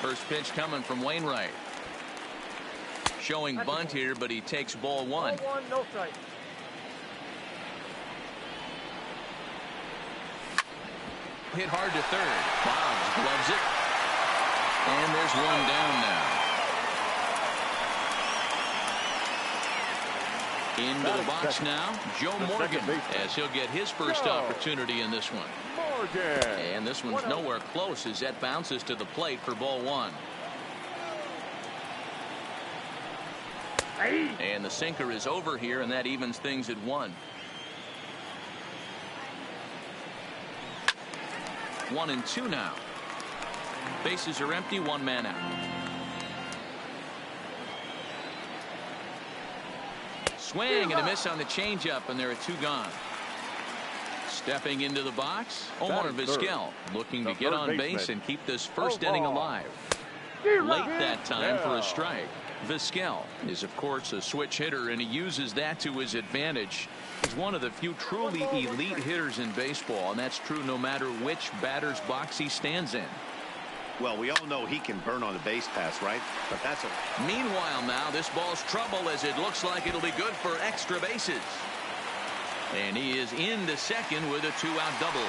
First pitch coming from Wainwright. Showing bunt here, but he takes ball one. Ball one, no strike. Hit hard to third. Boggs gloves it. And there's one down now. Into the box now, Joe Morgan, as he'll get his first opportunity in this one. And this one's nowhere close as that bounces to the plate for ball one. And the sinker is over here, and that evens things at 1. 1-2 now. Bases are empty, 1 man out. Swing and a miss on the changeup, and there are 2 gone. Stepping into the box, Omar Vizquel looking to get on base and keep this first inning alive. Late that time for a strike. Vizquel is, of course, a switch hitter, and he uses that to his advantage. He's one of the few truly elite hitters in baseball, and that's true no matter which batter's box he stands in. Well, we all know he can burn on the base pass, right? But that's a... Meanwhile now, this ball's trouble as it looks like it'll be good for extra bases. And he is into second with a 2-out double.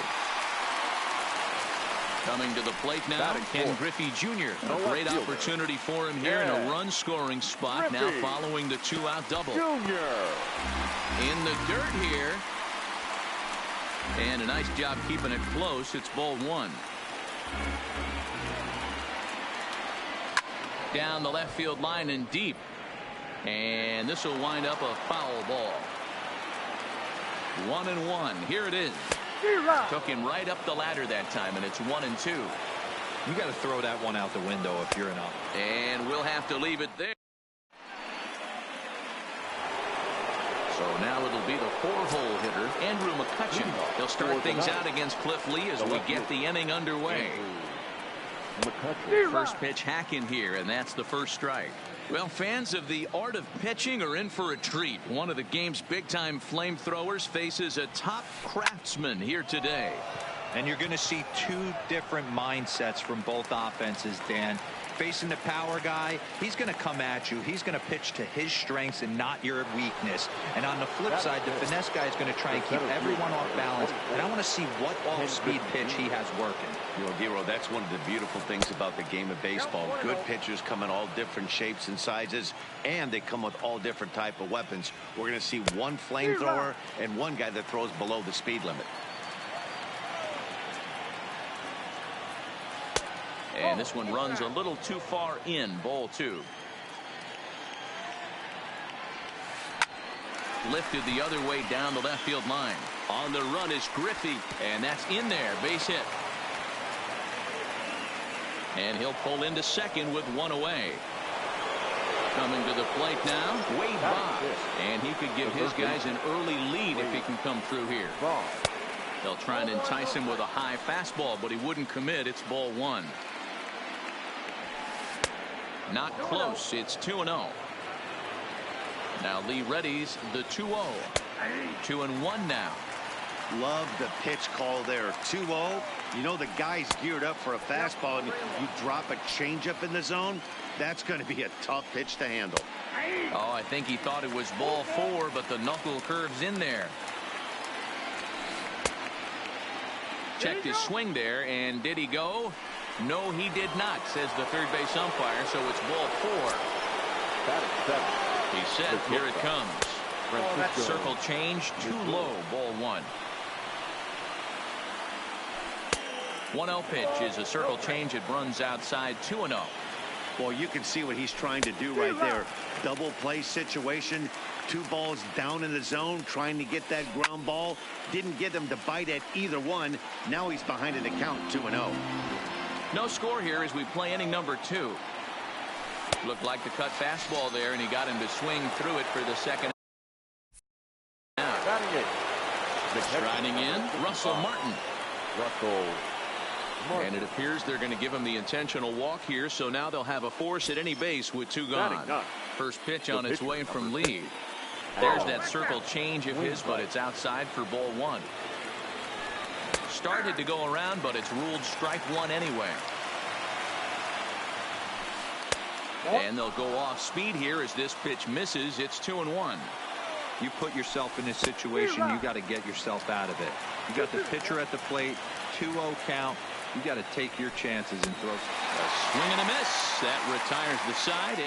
Coming to the plate now, Ken Griffey Jr. A great opportunity for him here in a run-scoring spot now following the 2-out double. In the dirt here. And a nice job keeping it close. It's ball one. Down the left field line and deep. And this will wind up a foul ball. 1-1. Here it is. Took him right up the ladder that time, and it's 1-2. You got to throw that one out the window if you're an up. And we'll have to leave it there. So now it'll be the 4-hole hitter, Andrew McCutchen. He'll start things out against Cliff Lee as we get the inning underway. First pitch hack in here, and that's the first strike. Well, fans of the art of pitching are in for a treat. One of the game's big-time flamethrowers faces a top craftsman here today. And you're going to see 2 different mindsets from both offenses, Dan. Facing the power guy, he's going to come at you. He's going to pitch to his strengths and not your weakness. And on the flip side, the finesse guy is going to try and keep everyone off balance. And I want to see what off-speed pitch he has working. You know, Giro, that's one of the beautiful things about the game of baseball. Good pitchers come in all different shapes and sizes, and they come with all different type of weapons. We're going to see one flamethrower and one guy that throws below the speed limit. And this one runs a little too far in, ball 2. Lifted the other way down the left field line. On the run is Griffey, and that's in there, base hit. And he'll pull into second with 1 away. Coming to the plate now, Wade Boggs, and he could give his guys an early lead if he can come through here. They'll try and entice him with a high fastball, but he wouldn't commit. It's ball 1. Not close. It's 2-0. Now Lee readies the 2-0. 2-1 now. Love the pitch call there. 2-0. You know the guy's geared up for a fastball, and you drop a changeup in the zone. That's going to be a tough pitch to handle. Oh, I think he thought it was ball 4, but the knuckle curve's in there. Checked his swing there, and did he go? No, he did not, says the third base umpire, so it's ball 4. He's set. Here it comes. Circle change, too low, ball 1. 1-0 pitch is a circle change. It runs outside, 2-0. Well, you can see what he's trying to do right there. Double play situation. 2 balls down in the zone, trying to get that ground ball. Didn't get him to bite at either one. Now he's behind in the count, 2-0. No score here as we play inning number 2. Looked like the cut fastball there, and he got him to swing through it for the second out. Striding in, Russell Martin. And it appears they're going to give him the intentional walk here, so now they'll have a force at any base with 2 gone. First pitch on its way from Lee. There's that circle change of his, but it's outside for ball 1. Started to go around, but it's ruled strike 1 anyway. And they'll go off speed here as this pitch misses. It's 2-1. You put yourself in this situation, you got to get yourself out of it. You got the pitcher at the plate, 2-0 count. You got to take your chances and throw. A swing and a miss. That retires the side.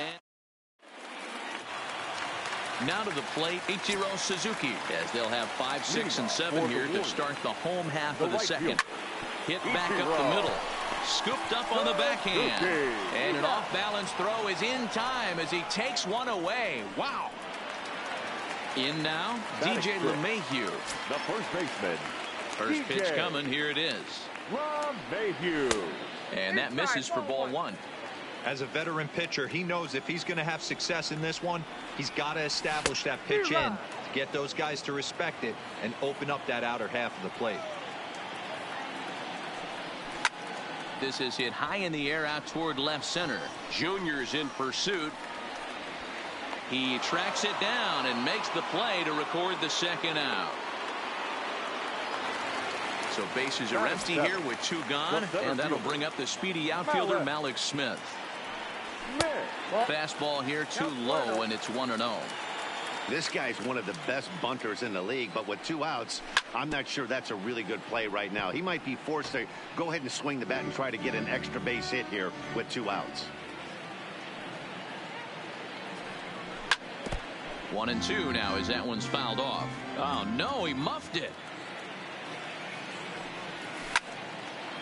And now to the plate, Ichiro Suzuki, as they'll have 5, 6, and 7 here to start the home half of the second. Hit back up the middle. Scooped up on the backhand. And an off-balance throw is in time as he takes one away. Wow. In now, DJ LeMahieu. The first baseman. First pitch coming. Here it is. LeMahieu. And that misses for ball 1. As a veteran pitcher, he knows if he's going to have success in this one, he's got to establish that pitch in to get those guys to respect it and open up that outer half of the plate. This is hit high in the air out toward left center. Junior's in pursuit. He tracks it down and makes the play to record the second out. So bases are empty here with 2 gone, and that'll bring up the speedy outfielder Mallex Smith. Fastball here too low, and it's 1-0. This guy's one of the best bunters in the league, but with 2 outs, I'm not sure that's a really good play right now. He might be forced to go ahead and swing the bat and try to get an extra base hit here with 2 outs. 1-2 now as that one's fouled off. Oh no, he muffed it.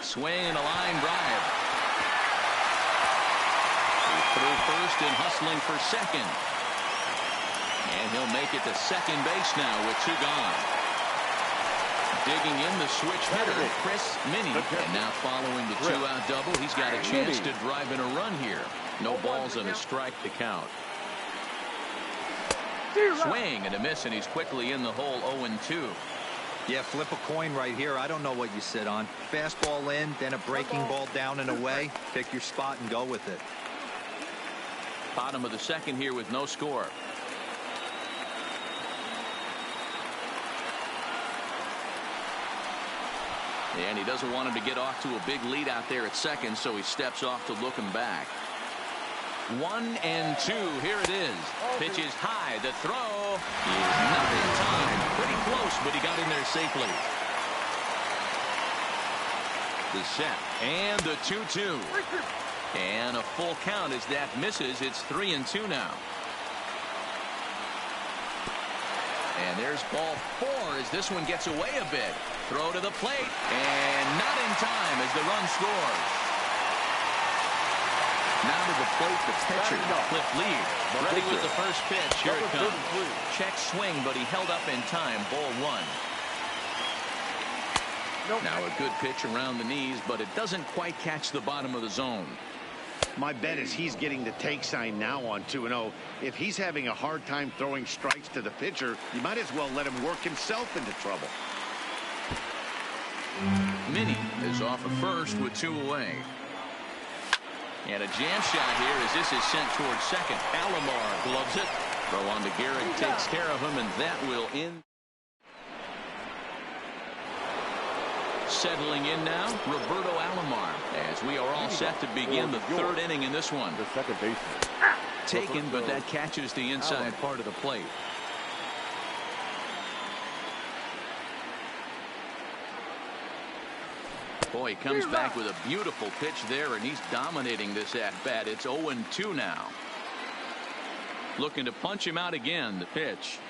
Swing and a line drive. Through first and hustling for second. And he'll make it to second base now with 2 gone. Digging in the switch hitter, Chris Minnie. And now following the 2-out double, he's got a chance to drive in a run here. No balls and a strike to count. Swing and a miss, and he's quickly in the hole. 0-2. Yeah, flip a coin right here. I don't know what you sit on. Fastball in, then a breaking ball down and away. Pick your spot and go with it. Bottom of the second here with no score. And he doesn't want him to get off to a big lead out there at second, so he steps off to look him back. 1-2. Here it is. Pitch is high. The throw is not in time. Pretty close, but he got in there safely. The set and the 2-2. And a full count as that misses. It's 3-2 now. And there's ball 4 as this one gets away a bit. Throw to the plate and not in time as the run scores. Now to the plate, the pitcher, Cliff Lee. Ready with the first pitch. Here it comes. Check swing, but he held up in time. Ball 1. Now a good pitch around the knees, but it doesn't quite catch the bottom of the zone. My bet is he's getting the take sign now on 2-0. If he's having a hard time throwing strikes to the pitcher, you might as well let him work himself into trouble. Minnie is off of first with 2 away. And a jam shot here as this is sent towards second. Alomar gloves it. Throw on to Gehrig, takes care of him, and that will end. Settling in now, Roberto Alomar, as we are all set to begin the 3rd inning in this one. The second baseman. Taken, but that catches the inside part of the plate. Boy, he comes back with a beautiful pitch there, and he's dominating this at-bat. It's 0-2 now. Looking to punch him out again, the pitch.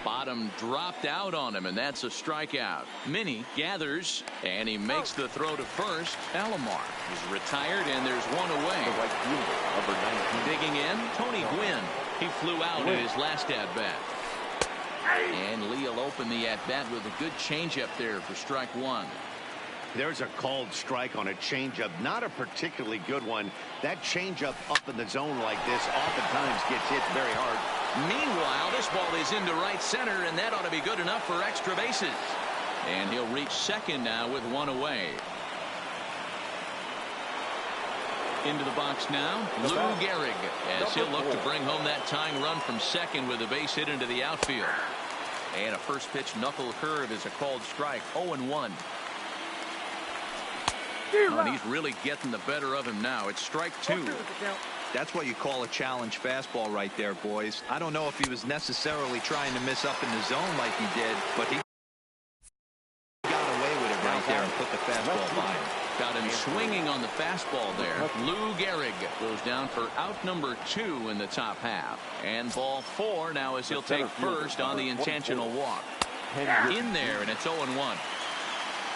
Bottom dropped out on him, and that's a strikeout. Minnie gathers, and he makes the throw to first. Alomar is retired, and there's 1 away. The right fielder, number 19. Digging in, Tony Gwynn. He flew out in his last at-bat. And Lee will open the at-bat with a good changeup there for strike 1. There's a called strike on a changeup, not a particularly good one. That changeup up in the zone like this oftentimes gets hit very hard. Meanwhile, this ball is into right center, and that ought to be good enough for extra bases. And he'll reach second now with 1 away. Into the box now, Lou Gehrig, as he'll look to bring home that tying run from second with a base hit into the outfield. And a first pitch knuckle curve is a called strike. 0-1. And he's really getting the better of him now. It's strike two. That's what you call a challenge fastball right there, boys. I don't know if he was necessarily trying to miss up in the zone like he did, but he got away with it right there and put the fastball by him. Got him swinging on the fastball there. Lou Gehrig goes down for out number 2 in the top half. And ball 4 now as he'll take first on the intentional walk. In there, and it's 0-1.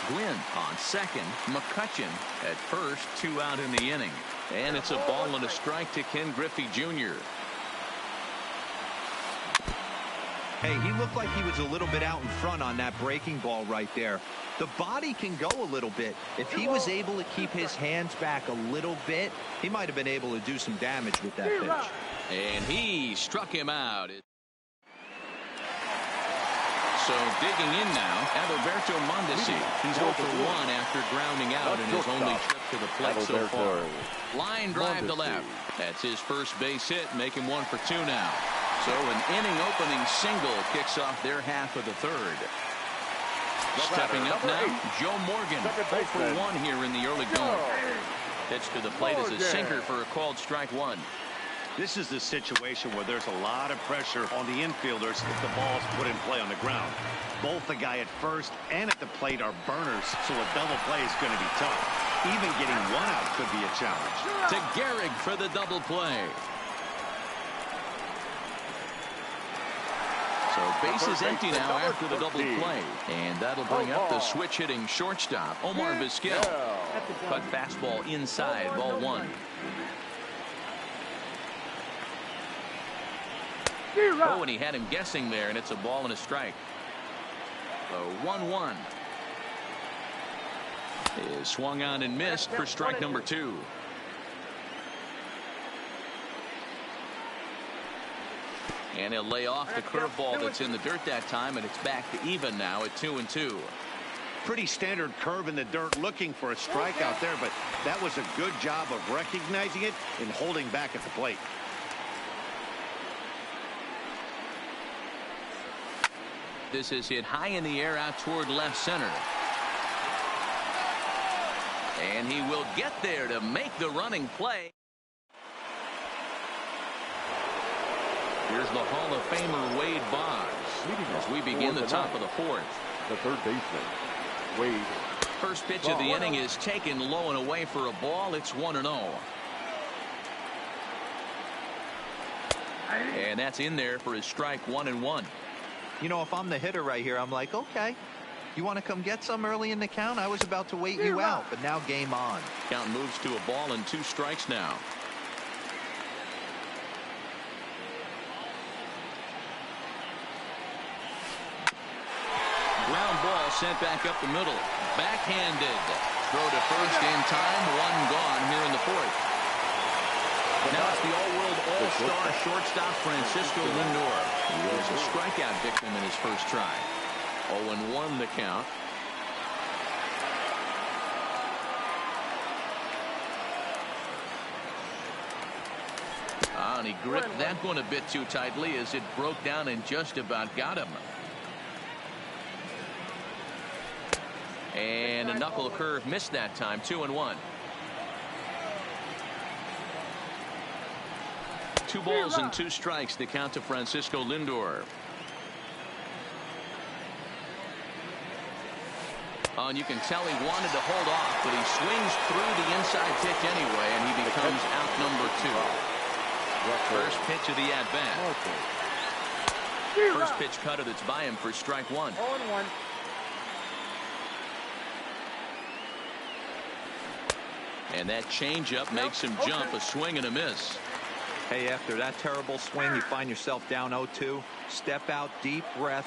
Gwynn on second. McCutchen at first. 2 out in the inning. And it's a ball and a strike to Ken Griffey Jr. Hey, he looked like he was a little bit out in front on that breaking ball right there. The body can go a little bit. If he was able to keep his hands back a little bit, he might have been able to do some damage with that pitch. And he struck him out. So digging in now, Adalberto Mondesi. He's 0 for 1 after grounding out in his only trip to the plate so far. Line drive to left. That's his first base hit, making 1 for 2 now. So an inning opening single kicks off their half of the third. Stepping up now, Joe Morgan, 0 for 1 here in the early going. Pitch to the plate is a sinker for a called strike 1. This is the situation where there's a lot of pressure on the infielders if the ball's put in play on the ground. Both the guy at first and at the plate are burners, so a double play is going to be tough. Even getting 1 out could be a challenge. To Gehrig for the double play. So base is empty now after the double play. And that'll bring up the switch-hitting shortstop, Omar Vizquel. Cut fastball inside, ball 1. Oh, and he had him guessing there, and it's a ball and a strike. So 1-1. Is swung on and missed for strike number 2. And he'll lay off the curveball that's in the dirt that time, and it's back to even now at 2-2. Pretty standard curve in the dirt, looking for a strikeout there, but that was a good job of recognizing it and holding back at the plate. This is hit high in the air out toward left center. And he will get there to make the running play. Here's the Hall of Famer Wade Boggs as we begin the top of the 4th. The third baseman, Wade. First pitch of the inning is taken low and away for a ball. It's 1-0. And that's in there for his strike 1-1. You know, if I'm the hitter right here, I'm like, okay, you want to come get some early in the count? I was about to wait you out, but now game on. Count moves to a ball and 2 strikes now. Ground ball sent back up the middle. Backhanded. Throw to first in time. 1 gone here in the 4th. Now it's the all-world all-star shortstop Francisco Lindor. He was a strikeout victim in his first try. 0-1 the count. And he gripped that one a bit too tightly as it broke down and just about got him. And a knuckle curve missed that time. 2-1. 2 balls and 2 strikes the count to Francisco Lindor. And you can tell he wanted to hold off, but he swings through the inside pitch anyway, and he becomes out number 2. First pitch of the at-bat. First pitch cutter that's by him for strike 1. 0-1. And that changeup makes him jump. A swing and a miss. Hey, after that terrible swing, you find yourself down 0-2. Step out, deep breath,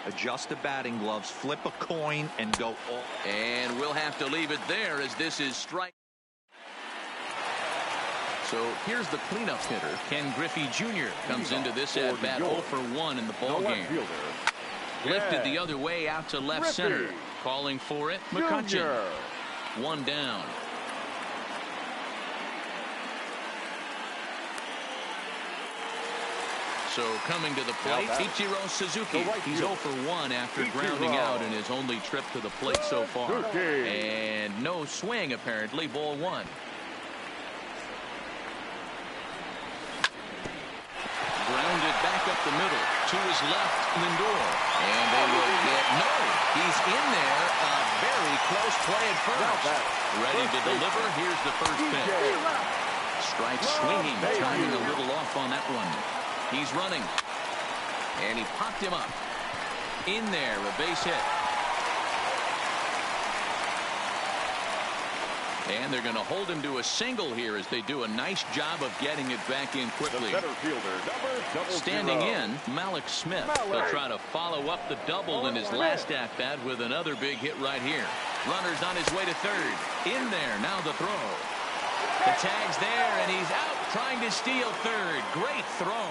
adjust the batting gloves, flip a coin, and go all. And we'll have to leave it there as this is strike. So here's the cleanup hitter. Ken Griffey Jr. comes into this at bat 0 for 1 in the ball game. Lifted the other way out to left center. Calling for it, McCutchen. 1 down. So coming to the plate, Ichiro Suzuki. He's 0 for 1 after grounding out in his only trip to the plate so far. And no swing, apparently. Ball 1. Grounded back up the middle to his left, Lindor. And they will get no. He's in there. A very close play at first. Ready to deliver. Here's the first pitch. Strike swinging. Timing a little off on that one. He's running. And he popped him up. In there, a base hit. And they're going to hold him to a single here as they do a nice job of getting it back in quickly. Standing in, Malik Smith. He'll try to follow up the double in his last at-bat with another big hit right here. Runner's on his way to third. In there, now the throw. The tag's there, and he's out trying to steal third. Great throw.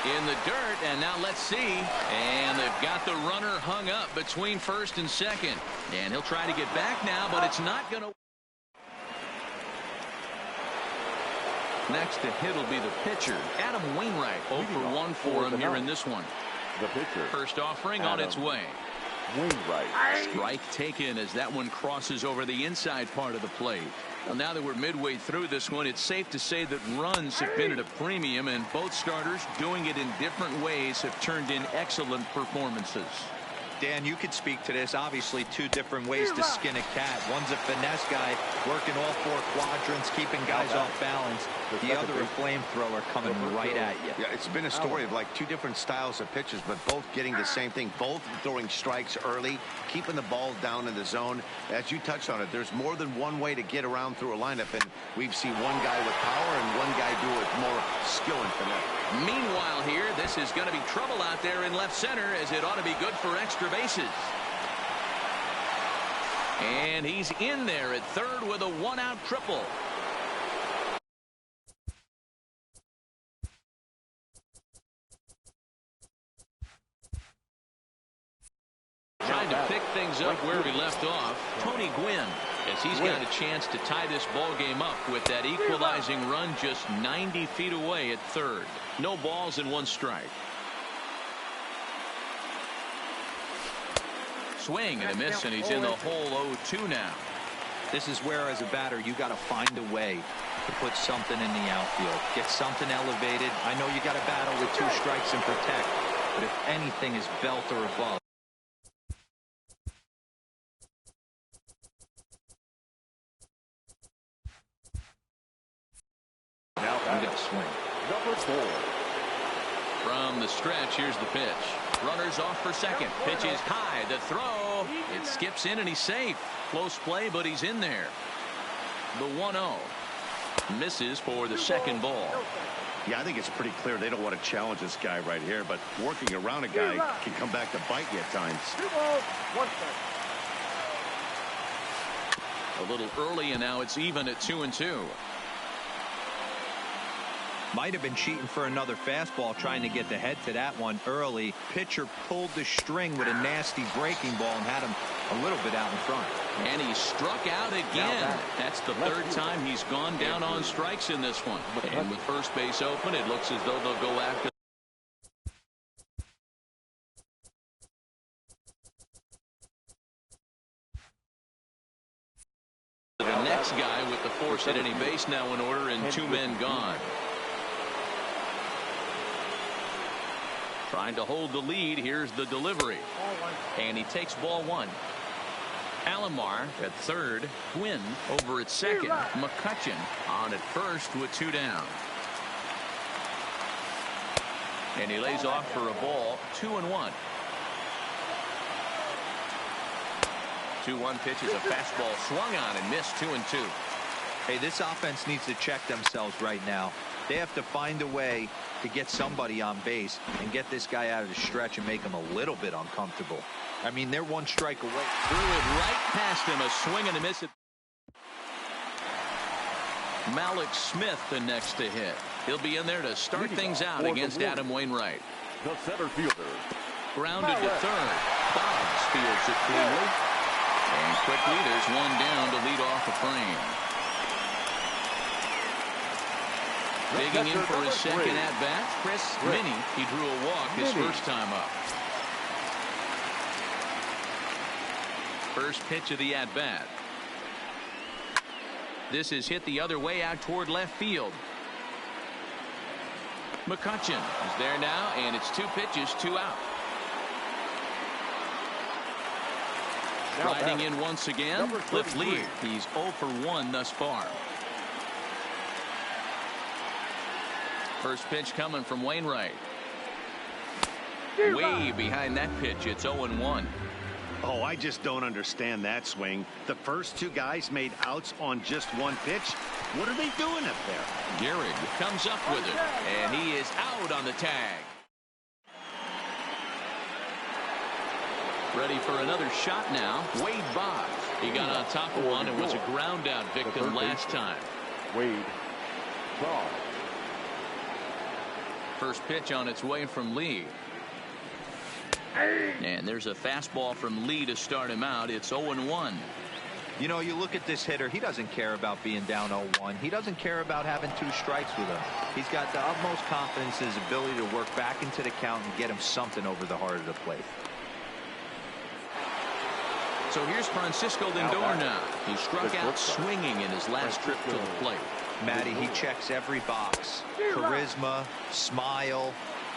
In the dirt, and now let's see. And they've got the runner hung up between first and second. And he'll try to get back now, but it's not going to. Next to hit will be the pitcher, Adam Wainwright. 0 for 1 for him here in this one. The pitcher. First offering on its way. Wainwright. Strike taken as that one crosses over the inside part of the plate. Well, now that we're midway through this one, it's safe to say that runs have been at a premium, and both starters, doing it in different ways, have turned in excellent performances. Dan, you could speak to this. Obviously, two different ways to skin a cat. One's a finesse guy working all four quadrants, keeping guys off balance. The other, a flamethrower coming right at you. Yeah, it's been a story of like two different styles of pitches, but both getting the same thing. Both throwing strikes early, keeping the ball down in the zone. As you touched on it, there's more than one way to get around through a lineup, and we've seen one guy with power and one guy do it with more skill and finesse. Meanwhile here, this is going to be trouble out there in left center, as it ought to be good for extra bases. And he's in there at third with a one-out triple. Trying to pick things up where we left off, Tony Gwynn, as he's got a chance to tie this ball game up with that equalizing run just 90 feet away at third. No balls and one strike. Swing and a miss, and he's in the hole 0-2 now. This is where, as a batter, you got to find a way to put something in the outfield. Get something elevated. I know you got to battle with two strikes and protect, but if anything is belt or above. Now we got a swing. Number 4. From the stretch, here's the pitch. Runners off for second. Pitch is high. The throw. It skips in and he's safe. Close play, but he's in there. The 1-0. Misses for the second ball. Yeah, I think it's pretty clear they don't want to challenge this guy right here, but working around a guy can come back to bite you at times. 2 balls, 1 strike. A little early, and now it's even at 2-2. Might have been cheating for another fastball, trying to get the head to that one early. Pitcher pulled the string with a nasty breaking ball and had him a little bit out in front. And he struck out again. That's the third time he's gone down on strikes in this one. And with first base open, it looks as though they'll go after. The next guy with the force at any base now in order, and 2 men gone. Trying to hold the lead. Here's the delivery. And he takes ball 1. Alomar at third. Gwynn over at second. McCutchen on at first with 2 down. And he lays off for a ball. 2-1. 2-1 pitch is a fastball swung on and missed. 2-2. Hey, this offense needs to check themselves right now. They have to find a way to get somebody on base and get this guy out of the stretch and make him a little bit uncomfortable. I mean, they're 1 strike away. Threw it right past him. A swing and a miss. Malik Smith the next to hit. He'll be in there to start things out against Adam Wainwright. The center fielder. Grounded to third. Boggs fields it cleanly. And quickly, there's one down to lead off the frame. Digging in for his second at-bat, Chris Minnie. He drew a walk his first time up. First pitch of the at-bat. This is hit the other way out toward left field. McCutchen is there now, and it's 2 pitches, 2 out. Riding in once again, Cliff Lee. He's 0 for 1 thus far. First pitch coming from Wainwright. Way behind that pitch. It's 0-1. Oh, I just don't understand that swing. The first 2 guys made outs on just 1 pitch. What are they doing up there? Gehrig comes up with it, and he is out on the tag. Ready for another shot now. Wade Boggs. He got on top of one and was a ground out victim last time. Wade Boggs. First pitch on its way from Lee. And there's a fastball from Lee to start him out. It's 0-1. You know, you look at this hitter, he doesn't care about being down 0-1. He doesn't care about having 2 strikes with him. He's got the utmost confidence in his ability to work back into the count and get him something over the heart of the plate. So here's Francisco Lindor now. He struck out swinging in his last trip to the plate. Matty, he checks every box. Charisma, smile,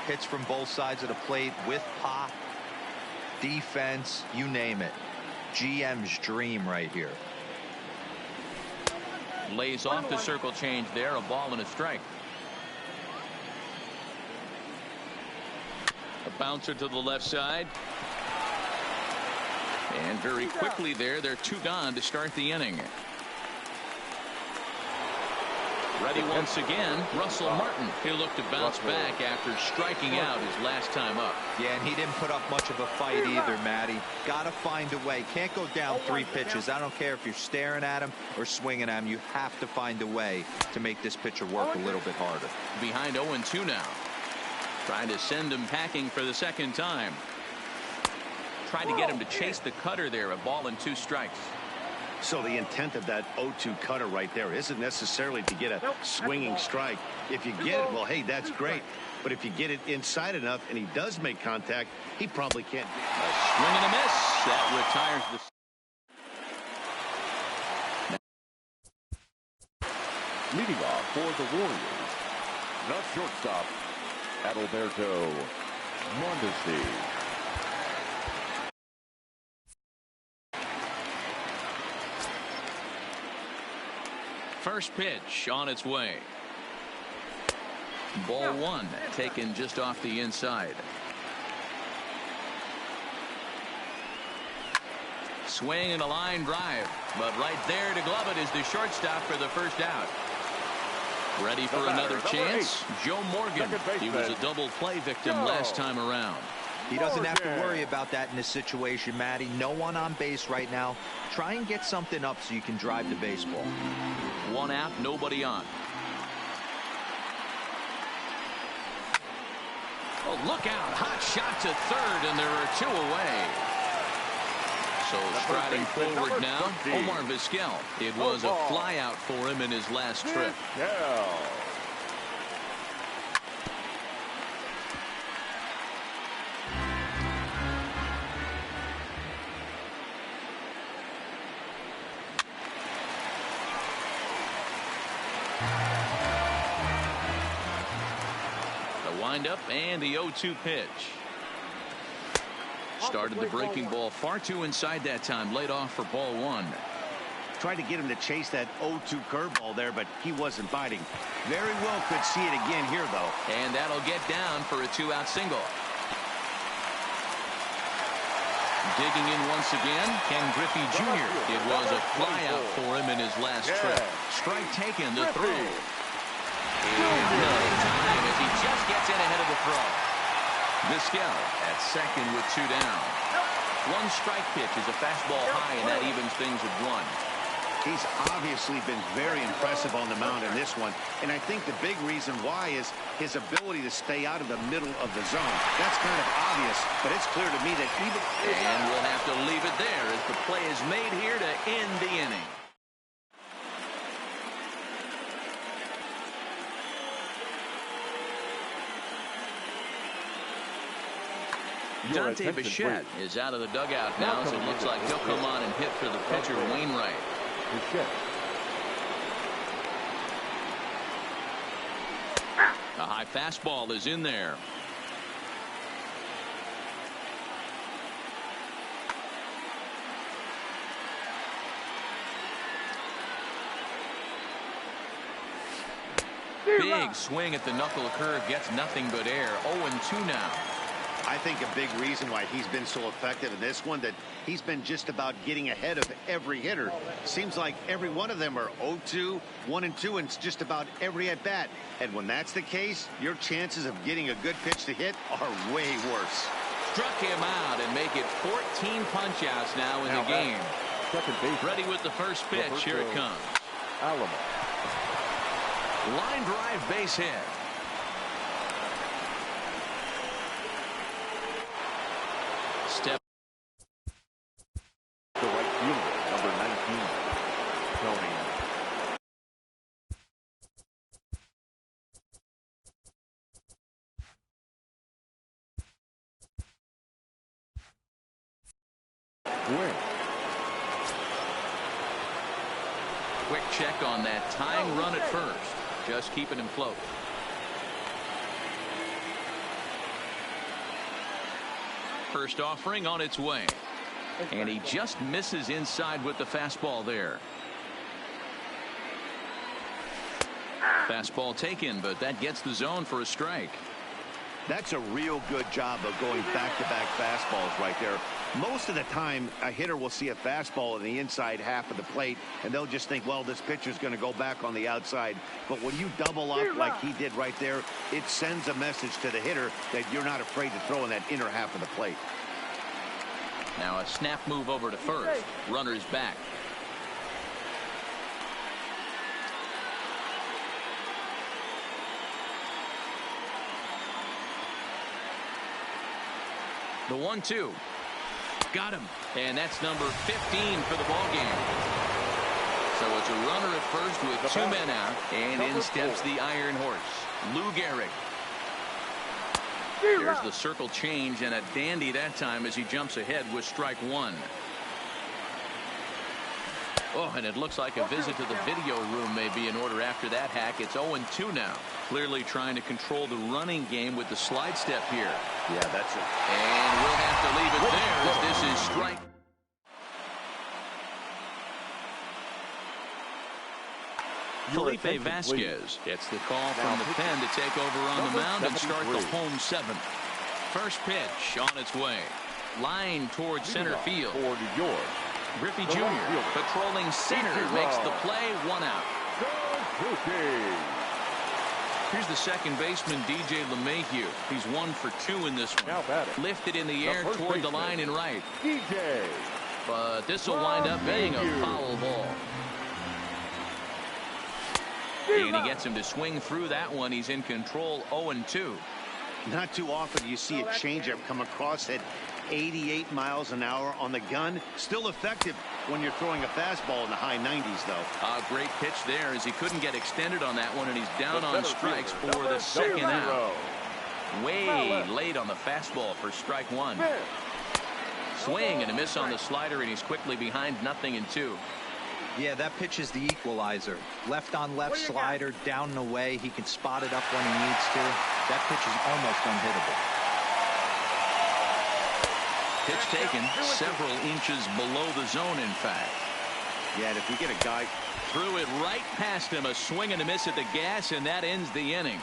hits from both sides of the plate with pop, defense, you name it. GM's dream right here. Lays off the circle change there. A ball and a strike. A bouncer to the left side. And very quickly there, they're 2 gone to start the inning. Ready once again, Russell Martin. He'll look to bounce back after striking out his last time up. Yeah, and he didn't put up much of a fight either, Matty. Got to find a way. Can't go down 3 pitches. I don't care if you're staring at him or swinging at him. You have to find a way to make this pitcher work a little bit harder. Behind 0-2 now. Trying to send him packing for the second time. Trying to get him to chase the cutter there. A ball and 2 strikes. So the intent of that 0-2 cutter right there isn't necessarily to get a swinging strike. If you get it, well, hey, that's great. But if you get it inside enough and he does make contact, he probably can't. A swing and a miss. That retires the. Leading off for the Warriors, the shortstop, Adalberto Mondesi. First pitch on its way. Ball 1 taken just off the inside. Swing and a line drive, but right there to glove it is the shortstop for the first out. Ready for another chance. Joe Morgan. He was a double play victim last time around. He doesn't have to worry about that in this situation, Matty. No one on base right now. Try and get something up so you can drive the baseball. 1 out, nobody on. Oh, look out. Hot shot to third, and there are 2 away. So striding forward now, Omar Vizquel. It was a flyout for him in his last trip. Up and the 0-2 pitch. Started the breaking ball far too inside that time. Laid off for ball 1. Tried to get him to chase that 0-2 curveball there, but he wasn't biting. Very well could see it again here, though. And that'll get down for a 2-out single. Digging in once again, Ken Griffey Jr. It was a flyout for him in his last trip. Strike taken, the throw. No time as he just gets in ahead of the throw. Vizquel at second with 2 down. 1 strike pitch is a fastball high, and that evens things at 1. He's obviously been very impressive on the mound in this one, and I think the big reason why is his ability to stay out of the middle of the zone. That's kind of obvious, but it's clear to me that even... And we'll have to leave it there as the play is made here to end the inning. Dante Bichette is out of the dugout now, so it looks like he'll come on and hit for the pitcher, Wainwright. A high fastball is in there. Big swing at the knuckle curve, gets nothing but air. 0-2 now. I think a big reason why he's been so effective in this one, that he's been just about getting ahead of every hitter. Seems like every one of them are 0-2, 1-2, and it's just about every at bat. And when that's the case, your chances of getting a good pitch to hit are way worse. Struck him out and make it 14 punch-outs now in the game. Ready with the first pitch. Here it comes. Alamo. Line drive, base hit. Step. The right fielder, number 19, Tony. Swing. Quick check on that tying run at first. Just keeping him float. First offering on its way. And he just misses inside with the fastball there. Fastball taken, but that gets the zone for a strike. That's a real good job of going back-to-back fastballs right there. Most of the time, a hitter will see a fastball in the inside half of the plate, and they'll just think, well, this pitcher's going to go back on the outside. But when you double up like he did right there, it sends a message to the hitter that you're not afraid to throw in that inner half of the plate. Now a snap move over to first. Runner's back. The 1-2. Got him. And that's number 15 for the ball game. So it's a runner at first with two men out. And in steps the Iron Horse, Lou Gehrig. There's the circle change, and a dandy that time as he jumps ahead with strike one. Oh, and it looks like a visit to the video room may be in order after that hack. It's 0-2 now. Clearly trying to control the running game with the slide step here. Yeah, that's it. And we'll have to leave it there as this is strike. Felipe Vasquez gets the call from the pen to take over on the mound and start the home seventh. First pitch on its way. Line towards center field. For New York. Griffey Jr. patrolling center makes the play, one out. Here's the second baseman, DJ LeMahieu. He's 1 for 2 in this one. Lifted in the air toward the line and right. DJ. But this will wind up being a foul ball. And he gets him to swing through that one. He's in control, 0-2. Not too often you see a changeup come across at 88 miles an hour on the gun. Still effective when you're throwing a fastball in the high 90s, though. A great pitch there as he couldn't get extended on that one, and he's down on strikes for the second out. Way late on the fastball for strike one. Swing and a miss on the slider, and he's quickly behind 0-2. Yeah, that pitch is the equalizer. Left on left slider, down and away. He can spot it up when he needs to. That pitch is almost unhittable. Pitch taken several inches below the zone, in fact. Yeah, and if you get a guy threw it right past him, a swing and a miss at the gas, and that ends the inning.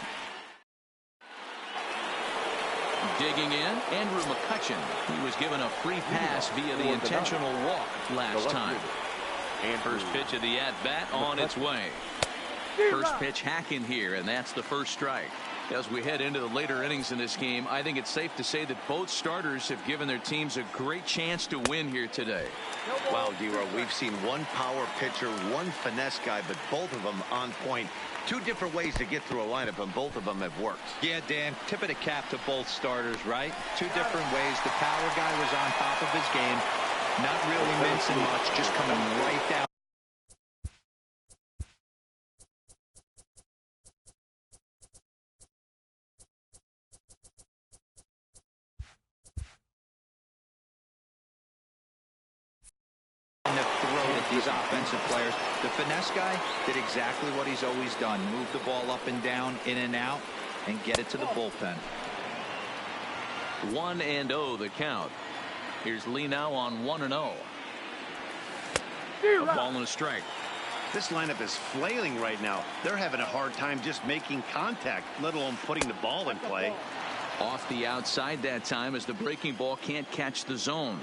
Digging in, Andrew McCutchen. He was given a free pass via the intentional walk last time. And first pitch of the at-bat on its way. First pitch hacking here, and that's the first strike. As we head into the later innings in this game, I think it's safe to say that both starters have given their teams a great chance to win here today. Wow, D-Row, we've seen one power pitcher, one finesse guy, but both of them on point. Two different ways to get through a lineup, and both of them have worked. Yeah, Dan, tip of the cap to both starters, right? Two different ways. The power guy was on top of his game. Not really mincing much, just coming right down. In the throat at these offensive players. The finesse guy did exactly what he's always done. Move the ball up and down, in and out, and get it to the bullpen. 1-0 the count. Here's Lee now on 1-0. A ball and a strike. This lineup is flailing right now. They're having a hard time just making contact, let alone putting the ball in play. Off the outside that time as the breaking ball can't catch the zone.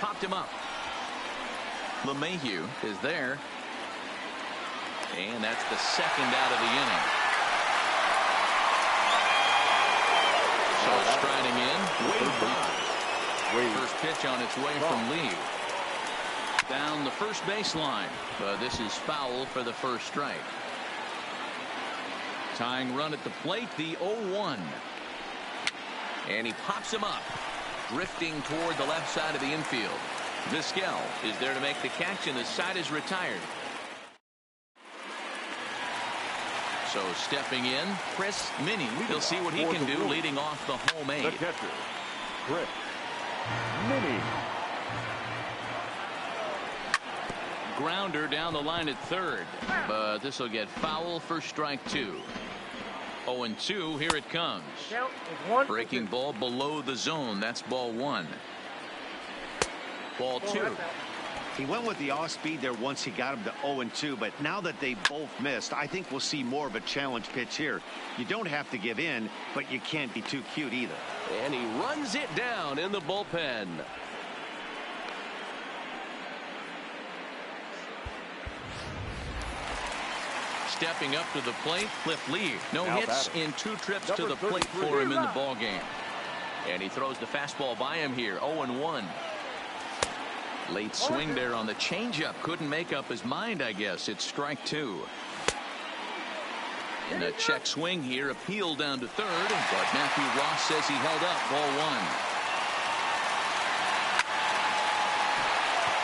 Popped him up. LeMahieu is there. And that's the second out of the inning. So striding in, Wade Boggs. First pitch on its way from Lee. Down the first baseline. But this is foul for the first strike. Tying run at the plate, the 0-1. And he pops him up. Drifting toward the left side of the infield. Vizquel is there to make the catch, and the side is retired. So stepping in, Chris Minnie. He'll see what he can do leading off the home eight. The catcher, Chris Minnie. Grounder down the line at third, but this will get foul for strike two. 0-2, here it comes. Breaking ball below the zone. That's ball one. Ball two. He went with the off speed there once he got him to 0-2, but now that they both missed, I think we'll see more of a challenge pitch here. You don't have to give in, but you can't be too cute either. And he runs it down in the bullpen. Stepping up to the plate, Cliff Lee. No hits in 2 trips to the plate for him in the ball game. And he throws the fastball by him here. 0-1. Late swing there on the changeup. Couldn't make up his mind, I guess. It's strike two. And a check swing here. Appeal down to third. But Matthew Ross says he held up. Ball one.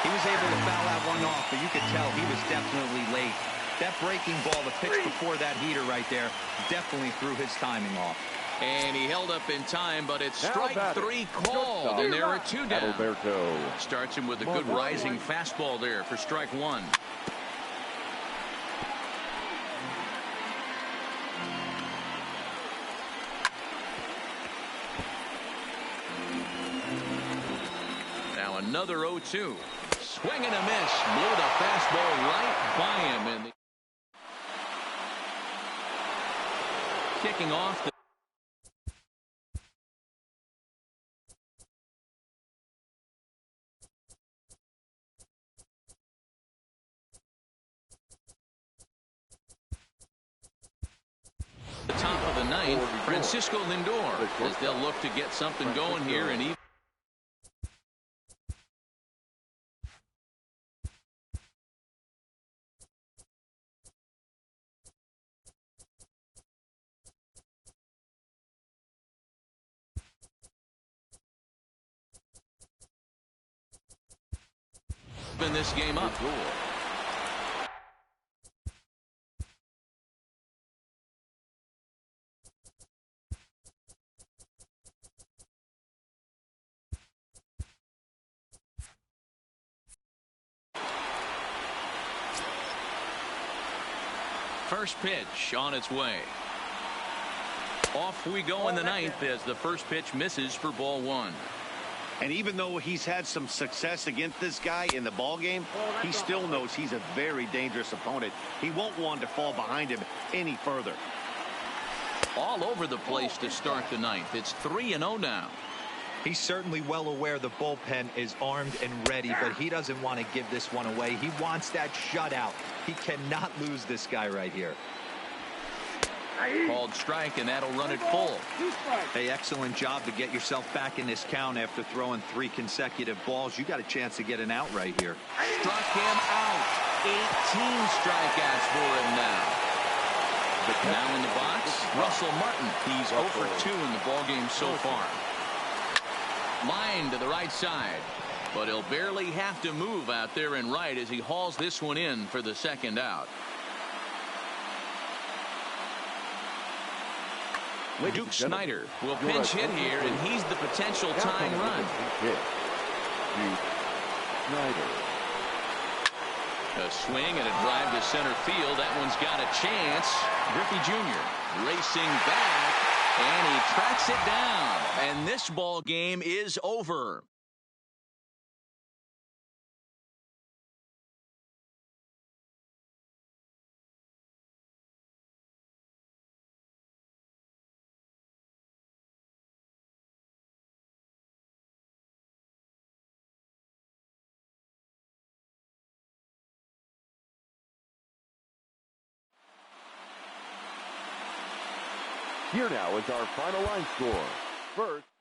He was able to foul that one off, but you could tell he was definitely late. That breaking ball, the pitch before that heater right there, definitely threw his timing off. And he held up in time, but it's strike three called, and there are 2 down. Alberto Starts him with a good rising fastball there for strike one. Now another 0-2. Swing and a miss. Blew the fastball right by him. And kicking off the top of the ninth, Francisco Lindor, as they'll look to get something going here and even this game up. First pitch on its way. Off we go in the ninth as the first pitch misses for ball one. And even though he's had some success against this guy in the ball game, he still knows he's a very dangerous opponent. He won't want to fall behind him any further. All over the place to start the ninth. It's 3-0 now. He's certainly well aware the bullpen is armed and ready, but he doesn't want to give this one away. He wants that shutout. He cannot lose this guy right here. Called strike, and that'll run it full. Hey, excellent job to get yourself back in this count after throwing 3 consecutive balls. You got a chance to get an out right here. Struck him out. 18 strikeouts for him now. Now in the box, Russell Martin. He's 0 for 2 in the ballgame so far. Line to the right side. But he'll barely have to move out there in right as he hauls this one in for the second out. Duke Snider will pinch hit here, and he's the potential tying run. Duke Snider. A swing and a drive to center field. That one's got a chance. Griffey Jr. racing back, and he tracks it down. And this ball game is over. Here now is our final line score. First.